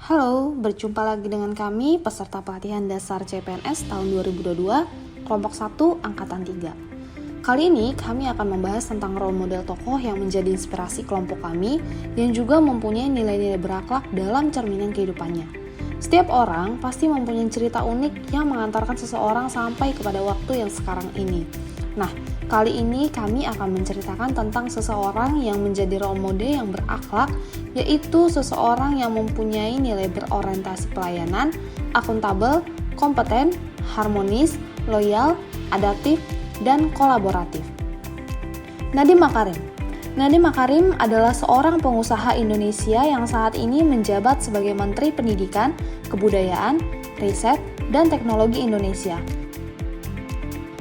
Halo, berjumpa lagi dengan kami peserta pelatihan dasar CPNS tahun 2022, kelompok 1, angkatan 3. Kali ini kami akan membahas tentang role model tokoh yang menjadi inspirasi kelompok kami yang juga mempunyai nilai-nilai berakhlak dalam cerminan kehidupannya. Setiap orang pasti mempunyai cerita unik yang mengantarkan seseorang sampai kepada waktu yang sekarang ini. Nah, kali ini kami akan menceritakan tentang seseorang yang menjadi role model yang berakhlak, yaitu seseorang yang mempunyai nilai berorientasi pelayanan, akuntabel, kompeten, harmonis, loyal, adaptif, dan kolaboratif. Nadiem Makarim. Nadiem Makarim adalah seorang pengusaha Indonesia yang saat ini menjabat sebagai Menteri Pendidikan, Kebudayaan, Riset, dan Teknologi Indonesia.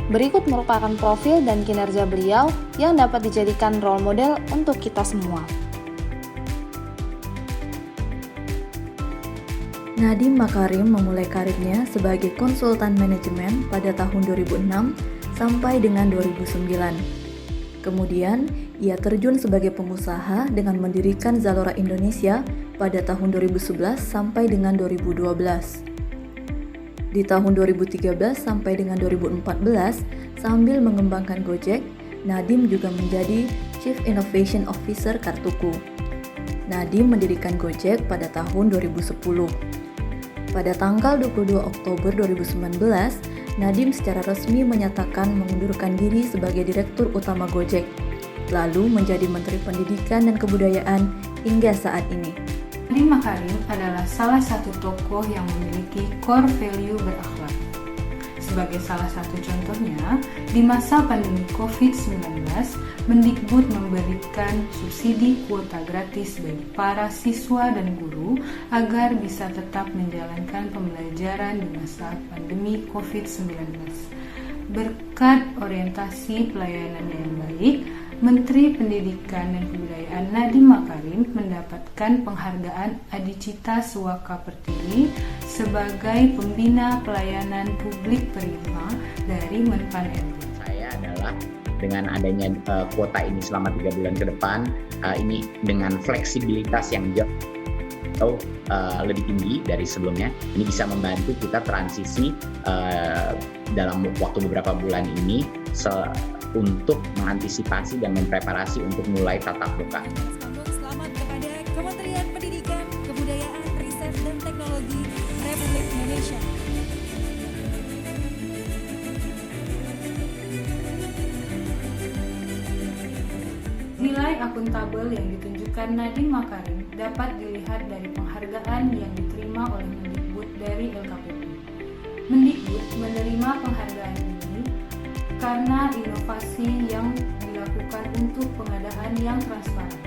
Berikut merupakan profil dan kinerja beliau yang dapat dijadikan role model untuk kita semua. Nadiem Makarim memulai karirnya sebagai konsultan manajemen pada tahun 2006 sampai dengan 2009. Kemudian, ia terjun sebagai pengusaha dengan mendirikan Zalora Indonesia pada tahun 2011 sampai dengan 2012. Di tahun 2013 sampai dengan 2014, sambil mengembangkan Gojek, Nadiem juga menjadi Chief Innovation Officer Kartuku. Nadiem mendirikan Gojek pada tahun 2010. Pada tanggal 22 Oktober 2019, Nadiem secara resmi menyatakan mengundurkan diri sebagai Direktur Utama Gojek, lalu menjadi Menteri Pendidikan dan Kebudayaan hingga saat ini. Nadiem Makarim adalah salah satu tokoh yang memiliki core value berakhlak. Sebagai salah satu contohnya, di masa pandemi COVID-19, Mendikbud memberikan subsidi kuota gratis bagi para siswa dan guru agar bisa tetap menjalankan pembelajaran di masa pandemi COVID-19. Berkat orientasi pelayanan yang baik, Menteri Pendidikan dan Kebudayaan Nadiem Makarim mendapatkan penghargaan Adicita Suwaka Pertiwi sebagai Pembina Pelayanan Publik Prima dari Menpan RB. Saya adalah dengan adanya kuota ini selama 3 bulan ke depan, ini dengan fleksibilitas yang jauh lebih tinggi dari sebelumnya, ini bisa membantu kita transisi dalam waktu beberapa bulan ini untuk mengantisipasi dan mempreparasi untuk mulai tatap muka. Selamat kepada Kementerian Pendidikan, Kebudayaan, Riset, dan Teknologi Republik Indonesia. Nilai akuntabel yang ditunjukkan Nadiem Makarim dapat dilihat dari penghargaan yang diterima oleh Mendikbud dari LKPP. Mendikbud menerima penghargaan ini karena inovasi yang dilakukan untuk pengadaan yang transparan.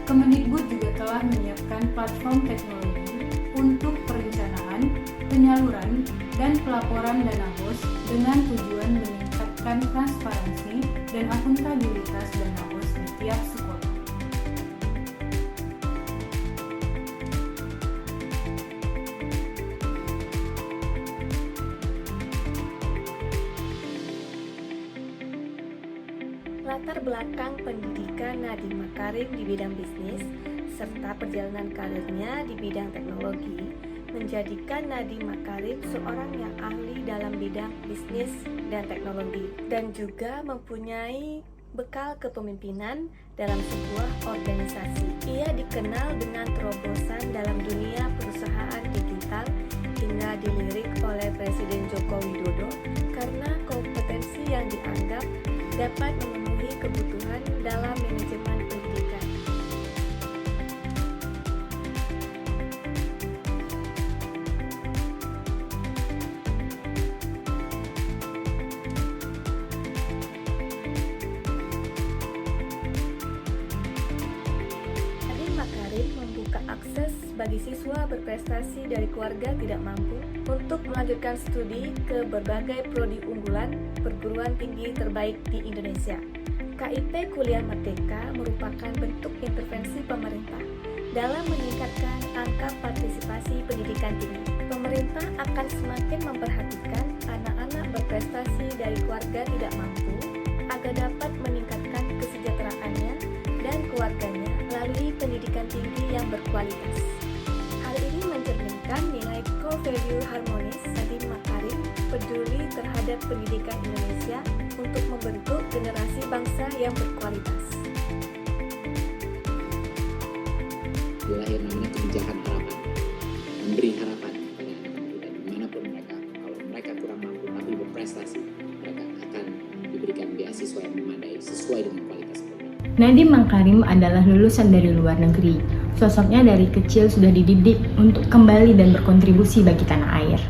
Kemendikbud juga telah menyiapkan platform teknologi untuk perencanaan, penyaluran, dan pelaporan dana BOS dengan tujuan meningkatkan transparansi dan akuntabilitas dana BOS di tiap sekolah. Latar belakang pendidikan Nadiem Makarim di bidang bisnis serta perjalanan karirnya di bidang teknologi menjadikan Nadiem Makarim seorang yang ahli dalam bidang bisnis dan teknologi dan juga mempunyai bekal kepemimpinan dalam sebuah organisasi. Ia dikenal dengan terobosan dalam dunia perusahaan digital hingga dilirik oleh Presiden Joko Widodo karena kompetensi yang dianggap dapat memenuhi kebutuhan dalam manajemen pendidikan. Nadiem Makarim membuka akses bagi siswa berprestasi dari keluarga tidak mampu untuk melanjutkan studi ke berbagai prodi unggulan perguruan tinggi terbaik di Indonesia. KIP Kuliah Merdeka merupakan bentuk intervensi pemerintah dalam meningkatkan angka partisipasi pendidikan tinggi. Pemerintah akan semakin memperhatikan anak-anak berprestasi dari keluarga tidak mampu agar dapat meningkatkan kesejahteraannya dan keluarganya melalui pendidikan tinggi yang berkualitas. Hal ini mencerminkan nilai core value harmonis Nadiem Makarim peduli terhadap pendidikan Indonesia untuk membentuk generasi bangsa yang berkualitas. Lahir namanya kebijakan harapan, memberi harapan kepada anak-anak muda dimanapun mereka. Kalau mereka kurang mampu tapi berprestasi, mereka akan diberikan beasiswa yang memadai sesuai dengan kualitas program. Nadiem Makarim adalah lulusan dari luar negeri. Sosoknya dari kecil sudah dididik untuk kembali dan berkontribusi bagi tanah air.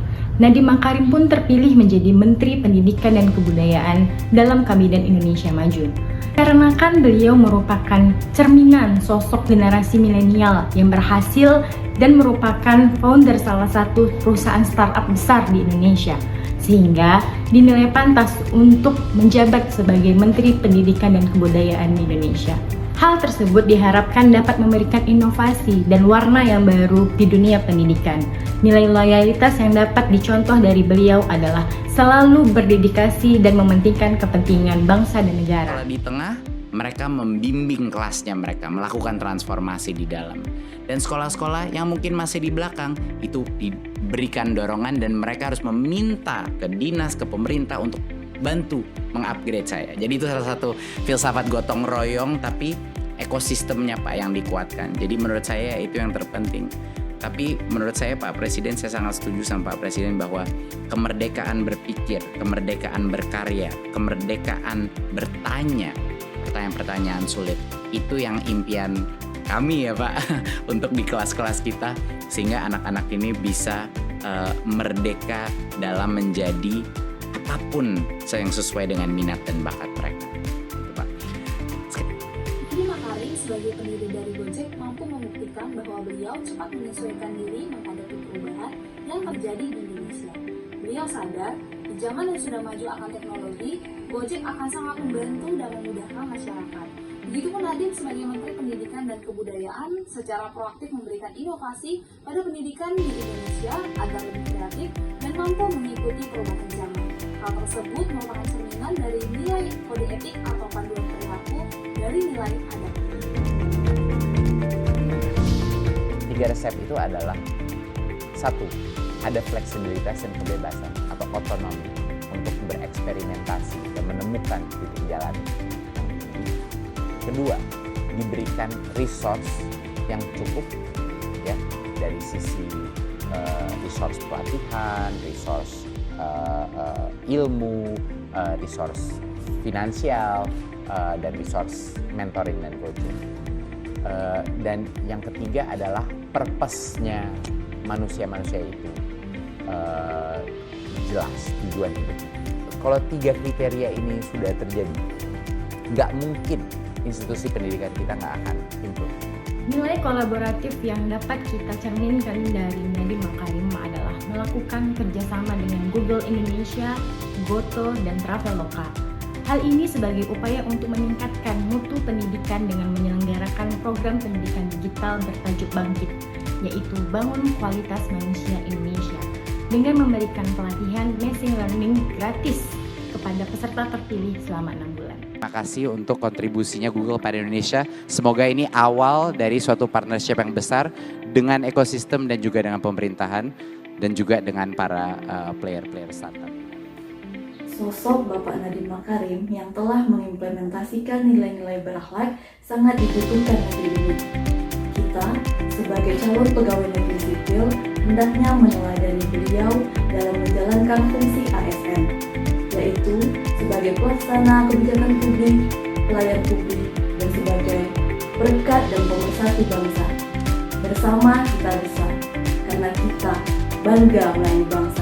Nadiem Makarim pun terpilih menjadi Menteri Pendidikan dan Kebudayaan dalam Kabinet Indonesia Maju. Karena kan beliau merupakan cerminan sosok generasi milenial yang berhasil dan merupakan founder salah satu perusahaan startup besar di Indonesia, sehingga dinilai pantas untuk menjabat sebagai Menteri Pendidikan dan Kebudayaan di Indonesia. Hal tersebut diharapkan dapat memberikan inovasi dan warna yang baru di dunia pendidikan. Nilai loyalitas yang dapat dicontoh dari beliau adalah selalu berdedikasi dan mementingkan kepentingan bangsa dan negara. Kalau di tengah, mereka membimbing kelasnya mereka, melakukan transformasi di dalam. Dan sekolah-sekolah yang mungkin masih di belakang, itu diberikan dorongan dan mereka harus meminta ke dinas, ke pemerintah untuk bantu mengupgrade saya. Jadi itu salah satu filsafat gotong royong, tapi ekosistemnya Pak yang dikuatkan. Jadi menurut saya itu yang terpenting. Tapi menurut saya Pak Presiden, saya sangat setuju sama Pak Presiden bahwa kemerdekaan berpikir, kemerdekaan berkarya, kemerdekaan bertanya, pertanyaan-pertanyaan sulit, itu yang impian kami ya Pak untuk di kelas-kelas kita, sehingga anak-anak ini bisa merdeka dalam menjadi apapun yang sesuai dengan minat dan bakat mereka. Gitu, Pak. Nadiem Makarim sebagai pendiri dari Gojek mampu membuktikan bahwa beliau cepat menyesuaikan diri menghadapi perubahan yang terjadi di Indonesia. Beliau sadar, di zaman yang sudah maju akan teknologi, Gojek akan sangat membantu dan memudahkan masyarakat. Begitupun Nadiem sebagai Menteri Pendidikan dan Kebudayaan secara proaktif memberikan inovasi pada pendidikan di Indonesia agar lebih kreatif dan mampu mengikuti perubahan zaman. Hal tersebut merupakan cerminan dari nilai kode etik atau panduan perilaku dari nilai adab. 3 resep itu adalah: 1. Ada fleksibilitas dan kebebasan atau otonomi untuk bereksperimentasi dan menemukan titik jalan. Kedua, diberikan resource yang cukup ya, dari sisi resource pelatihan, resource ilmu, resource finansial, dan resource mentoring dan coaching. Dan yang ketiga adalah purpose-nya manusia-manusia itu jelas, tujuan hidup. Kalau 3 kriteria ini sudah terjadi, nggak mungkin institusi pendidikan kita nggak akan improve. Nilai kolaboratif yang dapat kita cerminkan dari Nadiem Makarim adalah melakukan kerjasama dengan Google Indonesia, Goto, dan Traveloka. Hal ini sebagai upaya untuk meningkatkan mutu pendidikan dengan menyelenggarakan program pendidikan digital bertajuk Bangkit, yaitu Bangun Kualitas Manusia Indonesia, dengan memberikan pelatihan machine learning gratis kepada peserta terpilih selama 6 bulan. Terima kasih untuk kontribusinya Google pada Indonesia. Semoga ini awal dari suatu partnership yang besar dengan ekosistem dan juga dengan pemerintahan dan juga dengan para player-player startup. Sosok Bapak Nadiem Makarim yang telah mengimplementasikan nilai-nilai berakhlak sangat dibutuhkan negeri ini. Kita sebagai calon pegawai negeri sipil hendaknya meneladani beliau dalam menjalankan fungsi ASN, yaitu sebagai pelaksana kebijakan publik, pelayan publik, dan sebagai berkat dan pemersatu bangsa. Bersama kita bisa, karena kita bangga melayani bangsa.